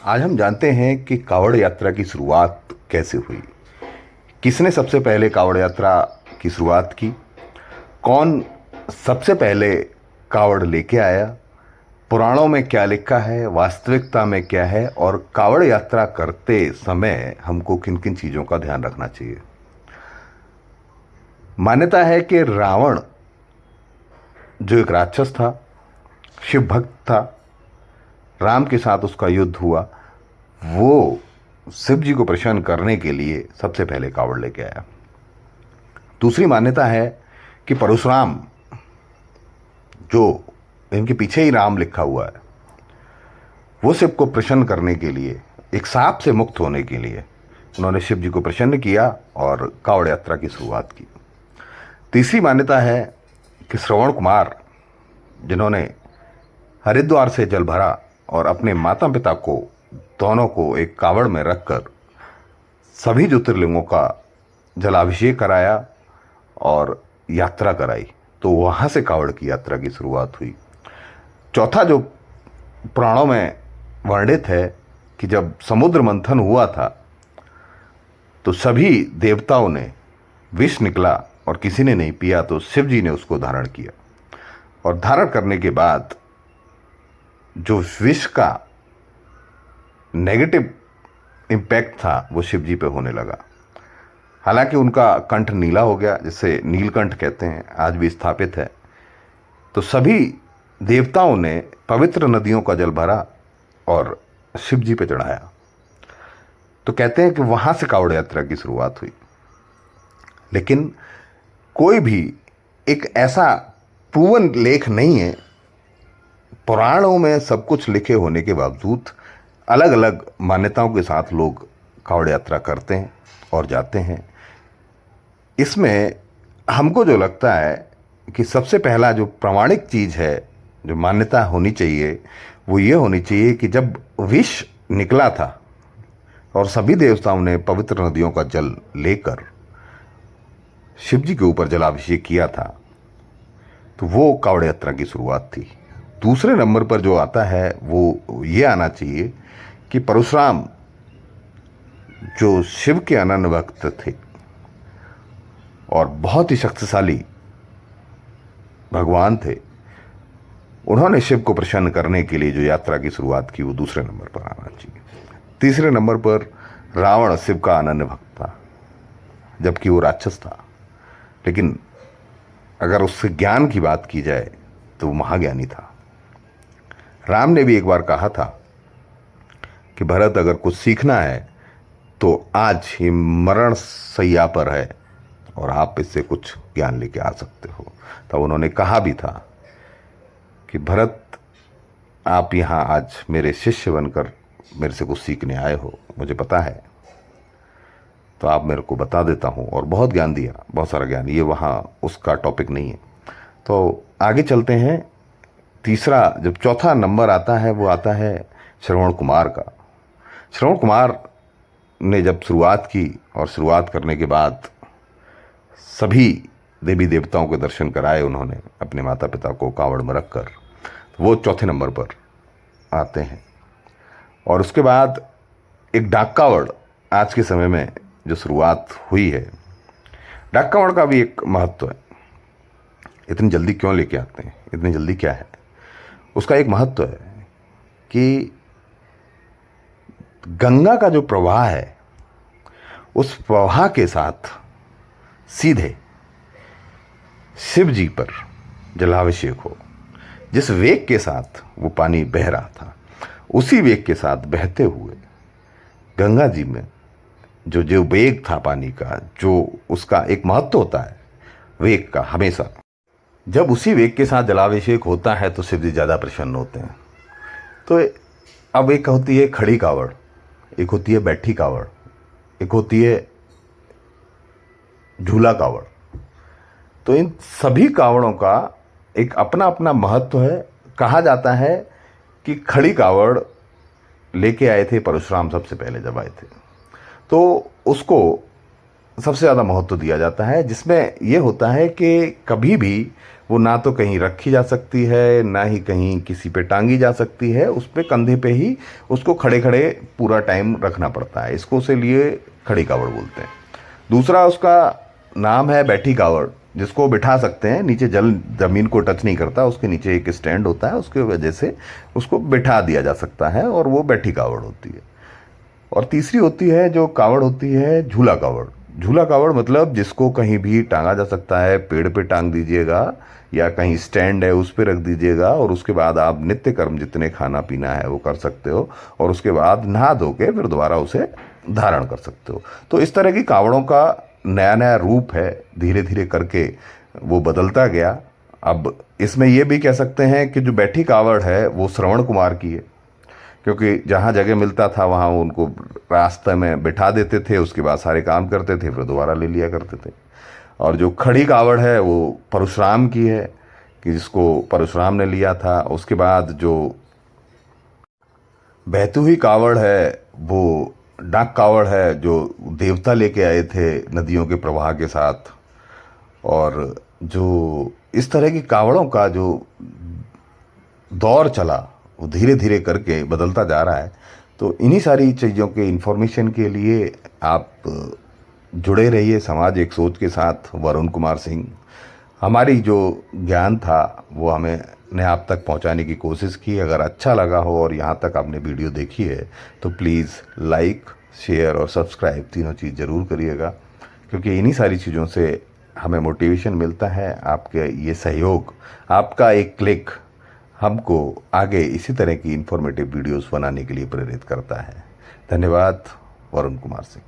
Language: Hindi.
आज हम जानते हैं कि कावड़ यात्रा की शुरुआत कैसे हुई। किसने सबसे पहले कावड़ यात्रा की शुरुआत की, कौन सबसे पहले कावड़ लेके आया, पुराणों में क्या लिखा है, वास्तविकता में क्या है, और कावड़ यात्रा करते समय हमको किन किन चीज़ों का ध्यान रखना चाहिए। मान्यता है कि रावण जो एक राक्षस था, शिव भक्त था, राम के साथ उसका युद्ध हुआ, वो शिव जी को प्रसन्न करने के लिए सबसे पहले कावड़ लेके आया। दूसरी मान्यता है कि परशुराम, जो इनके पीछे ही राम लिखा हुआ है, वो शिव को प्रसन्न करने के लिए, एक सांप से मुक्त होने के लिए उन्होंने शिव जी को प्रसन्न किया और कावड़ यात्रा की शुरुआत की। तीसरी मान्यता है कि श्रवण कुमार, जिन्होंने हरिद्वार से जल भरा और अपने माता पिता को दोनों को एक कावड़ में रखकर सभी ज्योतिर्लिंगों का जलाभिषेक कराया और यात्रा कराई, तो वहाँ से कावड़ की यात्रा की शुरुआत हुई। चौथा जो पुराणों में वर्णित है कि जब समुद्र मंथन हुआ था तो सभी देवताओं ने विष निकला और किसी ने नहीं पिया, तो शिव जी ने उसको धारण किया और धारण करने के बाद जो विष का नेगेटिव इम्पैक्ट था वो शिव जी पे होने लगा। हालांकि उनका कंठ नीला हो गया, जिसे नीलकंठ कहते हैं, आज भी स्थापित है। तो सभी देवताओं ने पवित्र नदियों का जल भरा और शिव जी पे चढ़ाया। तो कहते हैं कि वहां से कावड़ यात्रा की शुरुआत हुई। लेकिन कोई भी एक ऐसा प्रूवन लेख नहीं है। पुराणों में सब कुछ लिखे होने के बावजूद अलग अलग मान्यताओं के साथ लोग कावड़ यात्रा करते हैं और जाते हैं। इसमें हमको जो लगता है कि सबसे पहला जो प्रामाणिक चीज़ है, जो मान्यता होनी चाहिए, वो ये होनी चाहिए कि जब विष निकला था और सभी देवताओं ने पवित्र नदियों का जल लेकर शिव जी के ऊपर जलाभिषेक किया था, तो वो कावड़ यात्रा की शुरुआत थी। दूसरे नंबर पर जो आता है वो ये आना चाहिए कि परशुराम, जो शिव के अनन्य भक्त थे और बहुत ही शक्तिशाली भगवान थे, उन्होंने शिव को प्रसन्न करने के लिए जो यात्रा की शुरुआत की, वो दूसरे नंबर पर आना चाहिए। तीसरे नंबर पर रावण शिव का अनन्य भक्त था, जबकि वो राक्षस था। लेकिन अगर उससे ज्ञान की बात की जाए तो वो महाज्ञानी था। राम ने भी एक बार कहा था कि भरत, अगर कुछ सीखना है तो आज ही मरण सैया पर है और आप इससे कुछ ज्ञान लेके आ सकते हो। तब उन्होंने कहा भी था कि भरत, आप यहाँ आज मेरे शिष्य बनकर मेरे से कुछ सीखने आए हो, मुझे पता है, तो आप मेरे को बता देता हूँ। और बहुत ज्ञान दिया, बहुत सारा ज्ञान। ये वहाँ उसका टॉपिक नहीं है। तो आगे चलते हैं। तीसरा, जब चौथा नंबर आता है, वो आता है श्रवण कुमार का। श्रवण कुमार ने जब शुरुआत की और शुरुआत करने के बाद सभी देवी देवताओं के दर्शन कराए उन्होंने अपने माता पिता को कांवड़ में रखकर, वो चौथे नंबर पर आते हैं। और उसके बाद एक डाक कावड़ आज के समय में जो शुरुआत हुई है, डाक कावड़ का भी एक महत्व है। इतनी जल्दी क्यों लेके आते हैं, इतनी जल्दी क्या है? उसका एक महत्व है कि गंगा का जो प्रवाह है, उस प्रवाह के साथ सीधे शिव जी पर जलाभिषेक हो। जिस वेग के साथ वो पानी बह रहा था, उसी वेग के साथ बहते हुए गंगा जी में जो जो वेग था पानी का, जो उसका एक महत्व होता है वेग का, हमेशा जब उसी वेग के साथ जलाभिषेक होता है तो शिव जी ज़्यादा प्रसन्न होते हैं। तो अब एक होती है खड़ी कावड़, एक होती है बैठी कावड़, एक होती है झूला कावड़। तो इन सभी कावड़ों का एक अपना अपना महत्व है। कहा जाता है कि खड़ी कावड़ लेके आए थे परशुराम सबसे पहले जब आए थे, तो उसको सबसे ज़्यादा महत्व दिया जाता है, जिसमें ये होता है कि कभी भी वो ना तो कहीं रखी जा सकती है, ना ही कहीं किसी पे टांगी जा सकती है, उस पे कंधे पे ही उसको खड़े खड़े पूरा टाइम रखना पड़ता है। इसको से लिए खड़ी कावड़ बोलते हैं। दूसरा उसका नाम है बैठी कावड़, जिसको बिठा सकते हैं, नीचे जमीन को टच नहीं करता, उसके नीचे एक स्टैंड होता है, उसके वजह से उसको बिठा दिया जा सकता है और वो बैठी कावड़ होती है। और तीसरी होती है जो कावड़ होती है, झूला कावड़। झूला कावड़ मतलब जिसको कहीं भी टांगा जा सकता है, पेड़ पे टांग दीजिएगा या कहीं स्टैंड है उस पे रख दीजिएगा, और उसके बाद आप नित्य कर्म जितने खाना पीना है वो कर सकते हो, और उसके बाद नहा धो के फिर दोबारा उसे धारण कर सकते हो। तो इस तरह की कावड़ों का नया नया रूप है, धीरे धीरे करके वो बदलता गया। अब इसमें ये भी कह सकते हैं कि जो बैठी कावड़ है वो श्रवण कुमार की है, क्योंकि जहाँ जगह मिलता था वहाँ उनको रास्ते में बिठा देते थे, उसके बाद सारे काम करते थे, फिर दोबारा ले लिया करते थे। और जो खड़ी कावड़ है वो परशुराम की है, कि जिसको परशुराम ने लिया था। उसके बाद जो बहती हुई कावड़ है वो डाक कावड़ है, जो देवता लेके आए थे नदियों के प्रवाह के साथ। और जो इस तरह की कावड़ों का जो दौर चला वो धीरे धीरे करके बदलता जा रहा है। तो इन्हीं सारी चीज़ों के इन्फॉर्मेशन के लिए आप जुड़े रहिए समाज एक सोच के साथ। वरुण कुमार सिंह, हमारी जो ज्ञान था वो हमें ने आप तक पहुंचाने की कोशिश की। अगर अच्छा लगा हो और यहाँ तक आपने वीडियो देखी है तो प्लीज़ लाइक, शेयर और सब्सक्राइब तीनों चीज़ ज़रूर करिएगा, क्योंकि इन्हीं सारी चीज़ों से हमें मोटिवेशन मिलता है। आपके ये सहयोग, आपका एक क्लिक हमको आगे इसी तरह की इन्फॉर्मेटिव वीडियोस बनाने के लिए प्रेरित करता है। धन्यवाद। वरुण कुमार सिंह।